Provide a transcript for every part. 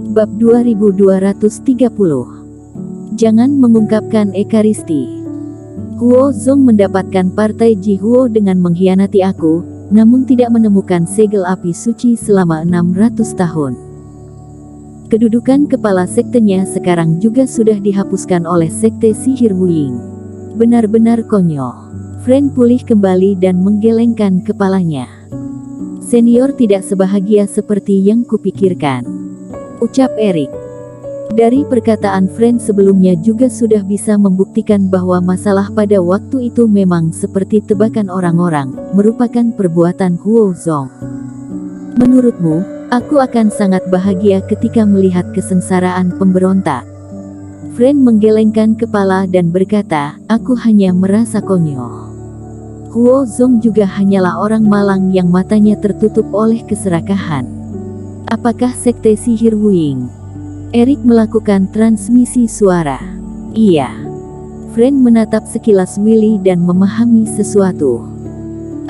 Bab 2230. Jangan mengungkapkan Ekaristi. Huo Zong mendapatkan partai Ji Huo dengan mengkhianati aku, namun tidak menemukan segel api suci selama 600 tahun. Kedudukan kepala sektenya sekarang juga sudah dihapuskan oleh sekte sihir Wuying. Benar-benar konyol. Fren pulih kembali dan menggelengkan kepalanya. Senior tidak sebahagia seperti yang kupikirkan, ucap Erik. Dari perkataan Fren sebelumnya juga sudah bisa membuktikan bahwa masalah pada waktu itu memang seperti tebakan orang-orang, merupakan perbuatan Huo Zong. Menurutmu, aku akan sangat bahagia ketika melihat kesengsaraan pemberontak. Fren menggelengkan kepala dan berkata, aku hanya merasa konyol. Huo Zong juga hanyalah orang malang yang matanya tertutup oleh keserakahan. Apakah sekte sihir Wuying? Erik melakukan transmisi suara. Iya. Fren menatap sekilas Willy dan memahami sesuatu.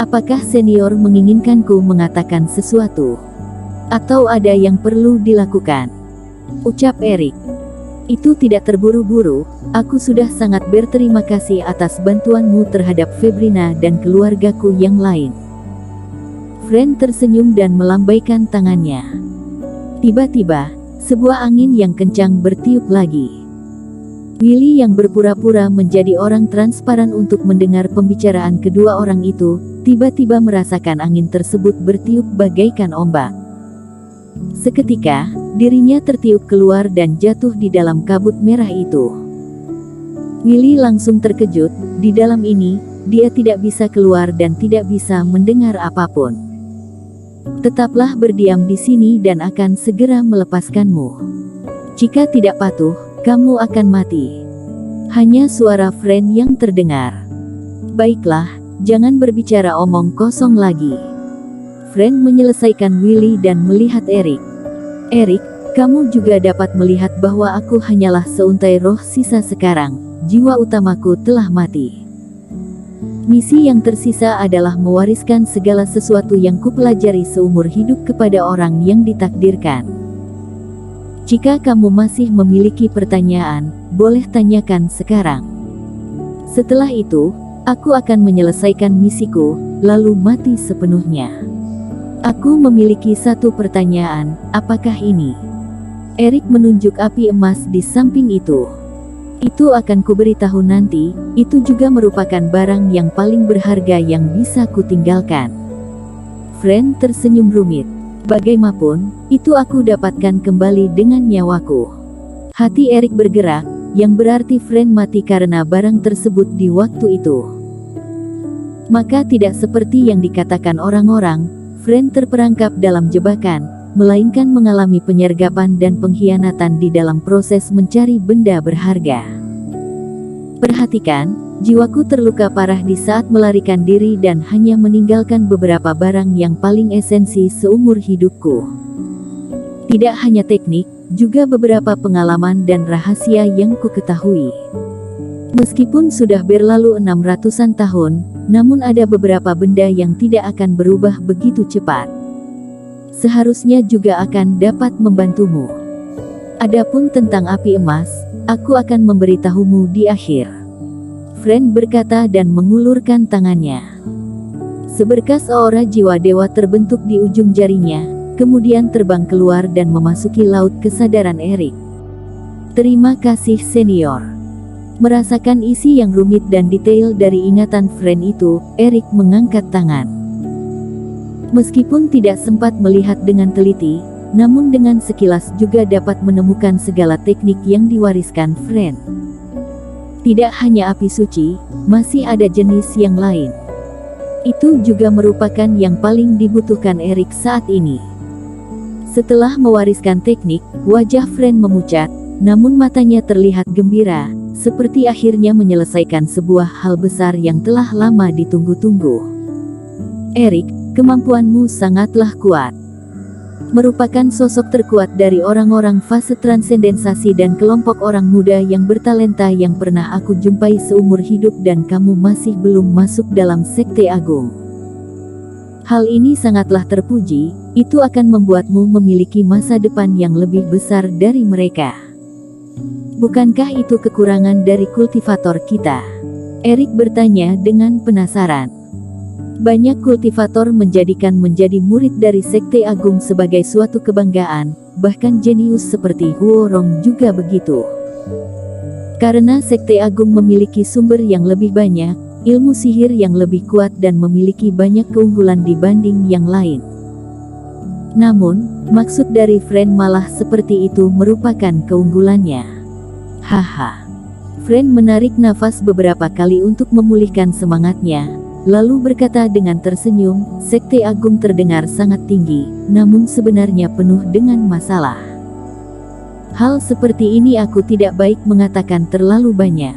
Apakah senior menginginkanku mengatakan sesuatu? Atau ada yang perlu dilakukan? Ucap Erik. Itu tidak terburu-buru, aku sudah sangat berterima kasih atas bantuanmu terhadap Febrina dan keluargaku yang lain. Fren tersenyum dan melambaikan tangannya. Tiba-tiba, sebuah angin yang kencang bertiup lagi. Willy yang berpura-pura menjadi orang transparan untuk mendengar pembicaraan kedua orang itu, tiba-tiba merasakan angin tersebut bertiup bagaikan ombak. Seketika, dirinya tertiup keluar dan jatuh di dalam kabut merah itu. Willy langsung terkejut, di dalam ini, dia tidak bisa keluar dan tidak bisa mendengar apapun. Tetaplah berdiam di sini dan akan segera melepaskanmu. Jika tidak patuh, kamu akan mati. Hanya suara Fren yang terdengar. Baiklah, jangan berbicara omong kosong lagi. Fren menyelesaikan Willy dan melihat Erik. Erik, kamu juga dapat melihat bahwa aku hanyalah seuntai roh sisa sekarang, jiwa utamaku telah mati. Misi yang tersisa adalah mewariskan segala sesuatu yang kupelajari seumur hidup kepada orang yang ditakdirkan. Jika kamu masih memiliki pertanyaan, boleh tanyakan sekarang. Setelah itu, aku akan menyelesaikan misiku, lalu mati sepenuhnya. Aku memiliki satu pertanyaan, apakah ini? Erik menunjuk api emas di samping itu. Itu akan kuberitahu nanti, itu juga merupakan barang yang paling berharga yang bisa kutinggalkan. Fren tersenyum rumit. Bagaimanapun, itu aku dapatkan kembali dengan nyawaku. Hati Erik bergerak, yang berarti Fren mati karena barang tersebut di waktu itu. Maka tidak seperti yang dikatakan orang-orang, Fren terperangkap dalam jebakan, melainkan mengalami penyergapan dan pengkhianatan di dalam proses mencari benda berharga. Perhatikan, jiwaku terluka parah di saat melarikan diri dan hanya meninggalkan beberapa barang yang paling esensi seumur hidupku. Tidak hanya teknik, juga beberapa pengalaman dan rahasia yang ku ketahui. Meskipun sudah berlalu 600-an tahun, namun ada beberapa benda yang tidak akan berubah begitu cepat. Seharusnya juga akan dapat membantumu. Adapun tentang api emas, aku akan memberitahumu di akhir. Fren berkata dan mengulurkan tangannya. Seberkas aura jiwa dewa terbentuk di ujung jarinya, kemudian terbang keluar dan memasuki laut kesadaran Erik. Terima kasih senior. Merasakan isi yang rumit dan detail dari ingatan Fren itu, Erik mengangkat tangan. Meskipun tidak sempat melihat dengan teliti, namun dengan sekilas juga dapat menemukan segala teknik yang diwariskan Fren. Tidak hanya api suci, masih ada jenis yang lain. Itu juga merupakan yang paling dibutuhkan Erik saat ini. Setelah mewariskan teknik, wajah Fren memucat, namun matanya terlihat gembira, seperti akhirnya menyelesaikan sebuah hal besar yang telah lama ditunggu-tunggu. Erik, kemampuanmu sangatlah kuat. Merupakan sosok terkuat dari orang-orang fase transendensasi dan kelompok orang muda yang bertalenta yang pernah aku jumpai seumur hidup dan kamu masih belum masuk dalam sekte agung. Hal ini sangatlah terpuji, itu akan membuatmu memiliki masa depan yang lebih besar dari mereka. Bukankah itu kekurangan dari kultivator kita? Erik bertanya dengan penasaran. Banyak kultivator menjadikan menjadi murid dari Sekte Agung sebagai suatu kebanggaan, bahkan jenius seperti Huo Rong juga begitu. Karena Sekte Agung memiliki sumber yang lebih banyak, ilmu sihir yang lebih kuat dan memiliki banyak keunggulan dibanding yang lain. Namun, maksud dari Friend malah seperti itu merupakan keunggulannya. Haha. Friend menarik nafas beberapa kali untuk memulihkan semangatnya, lalu berkata dengan tersenyum, Sekte Agung terdengar sangat tinggi, namun sebenarnya penuh dengan masalah. Hal seperti ini aku tidak baik mengatakan terlalu banyak.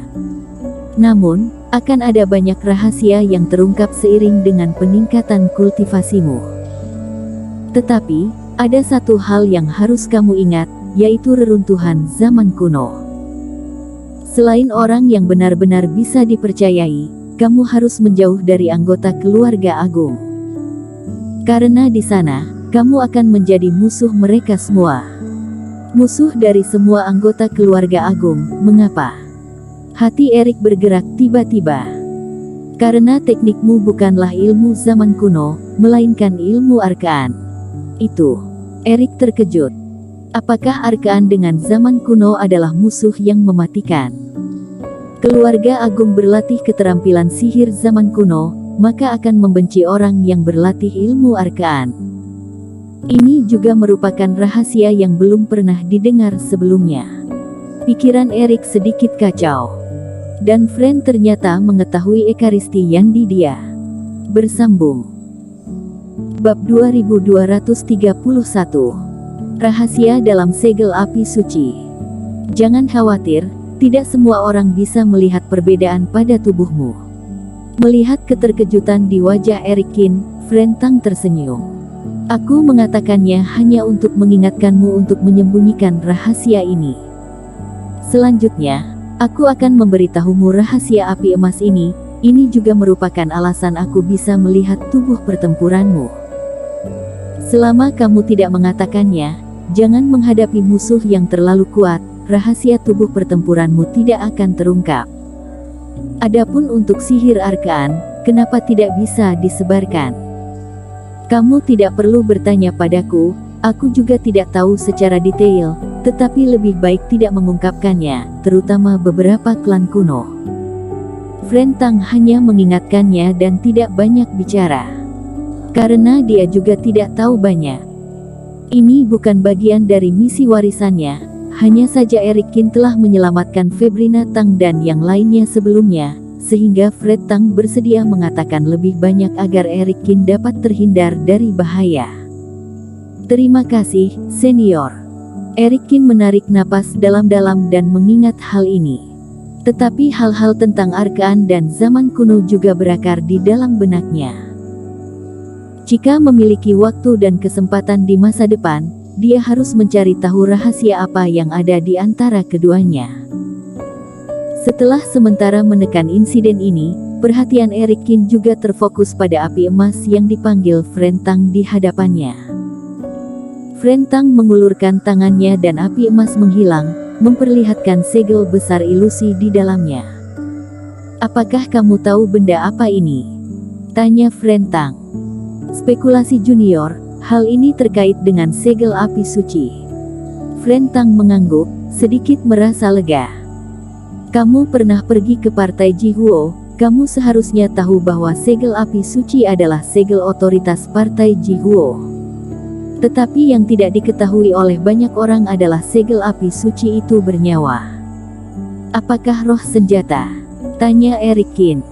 Namun, akan ada banyak rahasia yang terungkap seiring dengan peningkatan kultivasimu. Tetapi, ada satu hal yang harus kamu ingat, yaitu reruntuhan zaman kuno. Selain orang yang benar-benar bisa dipercayai, kamu harus menjauh dari anggota keluarga agung. Karena di sana, kamu akan menjadi musuh mereka semua. Musuh dari semua anggota keluarga agung. Mengapa? Hati Erik bergerak tiba-tiba. Karena teknikmu bukanlah ilmu zaman kuno, melainkan ilmu arkaan. Itu. Erik terkejut. Apakah arkaan dengan zaman kuno adalah musuh yang mematikan? Keluarga agung berlatih keterampilan sihir zaman kuno, maka akan membenci orang yang berlatih ilmu arkaan. Ini juga merupakan rahasia yang belum pernah didengar sebelumnya. Pikiran Erik sedikit kacau. Dan Friend ternyata mengetahui ekaristi yang di dia. Bersambung. Bab 2231. Rahasia dalam segel api suci. Jangan khawatir, tidak semua orang bisa melihat perbedaan pada tubuhmu. Melihat keterkejutan di wajah Erikin, Friend Tang tersenyum. Aku mengatakannya hanya untuk mengingatkanmu untuk menyembunyikan rahasia ini. Selanjutnya, aku akan memberitahumu rahasia api emas ini juga merupakan alasan aku bisa melihat tubuh pertempuranmu. Selama kamu tidak mengatakannya, jangan menghadapi musuh yang terlalu kuat, rahasia tubuh pertempuranmu tidak akan terungkap. Adapun untuk sihir arkaan, kenapa tidak bisa disebarkan? Kamu tidak perlu bertanya padaku, aku juga tidak tahu secara detail, tetapi lebih baik tidak mengungkapkannya, terutama beberapa klan kuno. Friend Tang hanya mengingatkannya dan tidak banyak bicara. Karena dia juga tidak tahu banyak. Ini bukan bagian dari misi warisannya, hanya saja Erikin telah menyelamatkan Febrina Tang dan yang lainnya sebelumnya, sehingga Fred Tang bersedia mengatakan lebih banyak agar Erikin dapat terhindar dari bahaya. Terima kasih, senior. Erikin menarik napas dalam-dalam dan mengingat hal ini. Tetapi hal-hal tentang arkaan dan zaman kuno juga berakar di dalam benaknya. Jika memiliki waktu dan kesempatan di masa depan, dia harus mencari tahu rahasia apa yang ada di antara keduanya. Setelah sementara menekan insiden ini, perhatian Erikin juga terfokus pada api emas yang dipanggil Friend Tang di hadapannya. Friend Tang mengulurkan tangannya dan api emas menghilang, memperlihatkan segel besar ilusi di dalamnya. Apakah kamu tahu benda apa ini? Tanya Friend Tang. Spekulasi junior, hal ini terkait dengan segel api suci. Friend Tang mengangguk, sedikit merasa lega. Kamu pernah pergi ke partai Jihuo, kamu seharusnya tahu bahwa segel api suci adalah segel otoritas partai Jihuo. Tetapi yang tidak diketahui oleh banyak orang adalah segel api suci itu bernyawa. Apakah roh senjata? Tanya Erikin.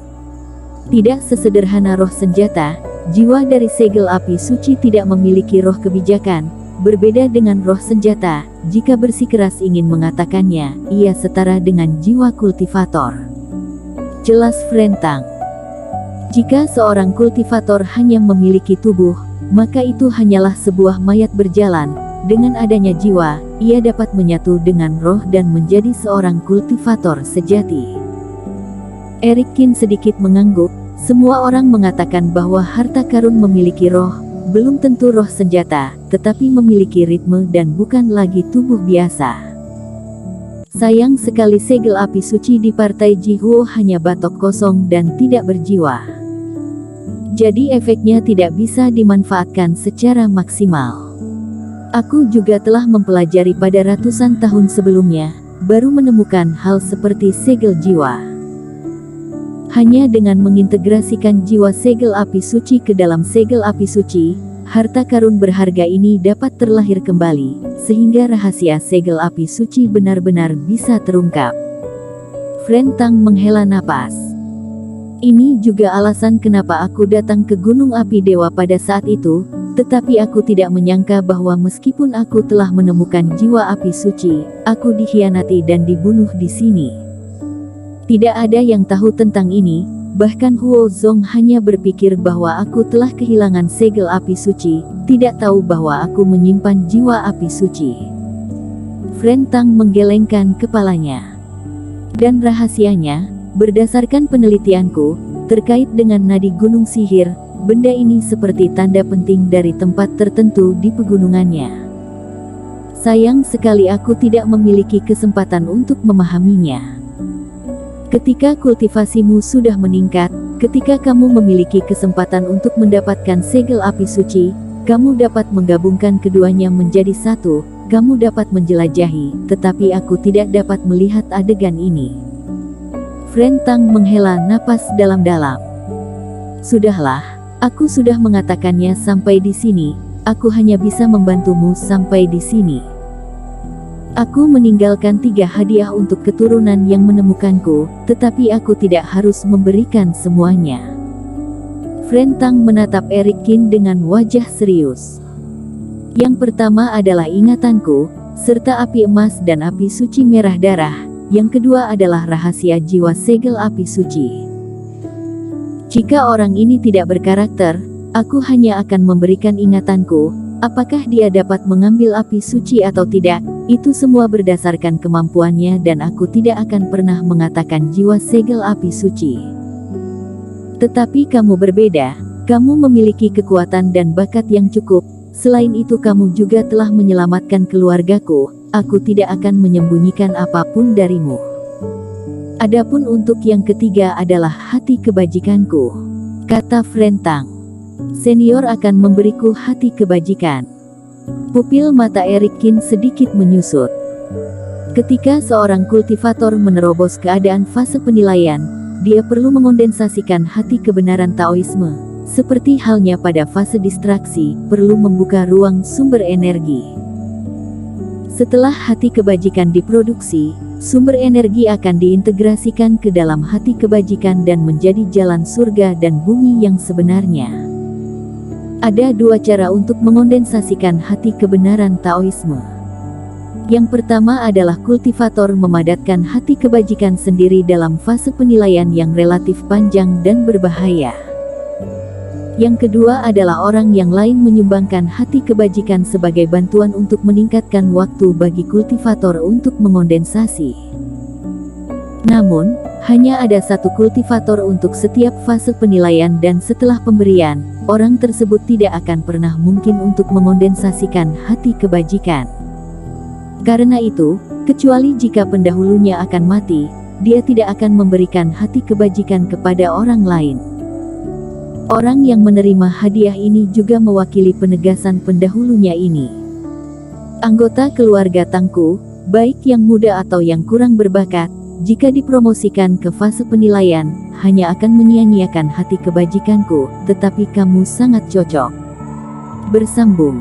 Tidak sesederhana roh senjata, jiwa dari segel api suci tidak memiliki roh kebijakan, berbeda dengan roh senjata, jika bersikeras ingin mengatakannya, ia setara dengan jiwa kultivator. Jelas Friend Tang. Jika seorang kultivator hanya memiliki tubuh, maka itu hanyalah sebuah mayat berjalan. Dengan adanya jiwa, ia dapat menyatu dengan roh dan menjadi seorang kultivator sejati. Erikin sedikit mengangguk, Semua orang mengatakan bahwa harta karun memiliki roh, belum tentu roh senjata, tetapi memiliki ritme dan bukan lagi tubuh biasa. Sayang sekali segel api suci di partai Jihuo hanya batok kosong dan tidak berjiwa. Jadi efeknya tidak bisa dimanfaatkan secara maksimal. Aku juga telah mempelajari pada ratusan tahun sebelumnya, baru menemukan hal seperti segel jiwa. Hanya dengan mengintegrasikan jiwa segel api suci ke dalam segel api suci, harta karun berharga ini dapat terlahir kembali, sehingga rahasia segel api suci benar-benar bisa terungkap. Fren Tang menghela napas. Ini juga alasan kenapa aku datang ke Gunung Api Dewa pada saat itu, tetapi aku tidak menyangka bahwa meskipun aku telah menemukan jiwa api suci, aku dikhianati dan dibunuh di sini. Tidak ada yang tahu tentang ini. Bahkan Huo Zong hanya berpikir bahwa aku telah kehilangan segel api suci, tidak tahu bahwa aku menyimpan jiwa api suci. Fren Tang menggelengkan kepalanya. Dan rahasianya, berdasarkan penelitianku, terkait dengan nadi gunung sihir, benda ini seperti tanda penting dari tempat tertentu di pegunungannya. Sayang sekali aku tidak memiliki kesempatan untuk memahaminya. Ketika kultivasimu sudah meningkat, ketika kamu memiliki kesempatan untuk mendapatkan segel api suci, kamu dapat menggabungkan keduanya menjadi satu, kamu dapat menjelajahi, tetapi aku tidak dapat melihat adegan ini. Fren Tang menghela napas dalam-dalam. Sudahlah, aku sudah mengatakannya sampai di sini, aku hanya bisa membantumu sampai di sini. Aku meninggalkan 3 hadiah untuk keturunan yang menemukanku, tetapi aku tidak harus memberikan semuanya. Fren Tang menatap Eric Qin dengan wajah serius. Yang pertama adalah ingatanku, serta api emas dan api suci merah darah. Yang kedua adalah rahasia jiwa segel api suci. Jika orang ini tidak berkarakter, aku hanya akan memberikan ingatanku. Apakah dia dapat mengambil api suci atau tidak, itu semua berdasarkan kemampuannya dan aku tidak akan pernah mengatakan jiwa segel api suci. Tetapi kamu berbeda, kamu memiliki kekuatan dan bakat yang cukup, selain itu kamu juga telah menyelamatkan keluargaku, aku tidak akan menyembunyikan apapun darimu. Adapun untuk yang ketiga adalah hati kebajikanku, kata Fren Tang. Senior akan memberiku hati kebajikan. Pupil mata Eric Qin sedikit menyusut. Ketika seorang kultivator menerobos keadaan fase penilaian, dia perlu mengondensasikan hati kebenaran Taoisme. Seperti halnya pada fase distraksi, perlu membuka ruang sumber energi. Setelah hati kebajikan diproduksi, sumber energi akan diintegrasikan ke dalam hati kebajikan dan menjadi jalan surga dan bumi yang sebenarnya. Ada 2 cara untuk mengondensasikan hati kebenaran Taoisme. Yang pertama adalah kultivator memadatkan hati kebajikan sendiri dalam fase penilaian yang relatif panjang dan berbahaya. Yang kedua adalah orang yang lain menyumbangkan hati kebajikan sebagai bantuan untuk meningkatkan waktu bagi kultivator untuk mengondensasi. Namun, hanya ada 1 kultivator untuk setiap fase penilaian dan setelah pemberian, orang tersebut tidak akan pernah mungkin untuk mengondensasikan hati kebajikan. Karena itu, kecuali jika pendahulunya akan mati, dia tidak akan memberikan hati kebajikan kepada orang lain. Orang yang menerima hadiah ini juga mewakili penegasan pendahulunya ini. Anggota keluarga Tangku, baik yang muda atau yang kurang berbakat, jika dipromosikan ke fase penilaian, hanya akan menyia-nyiakan hati kebajikanku, tetapi kamu sangat cocok. Bersambung.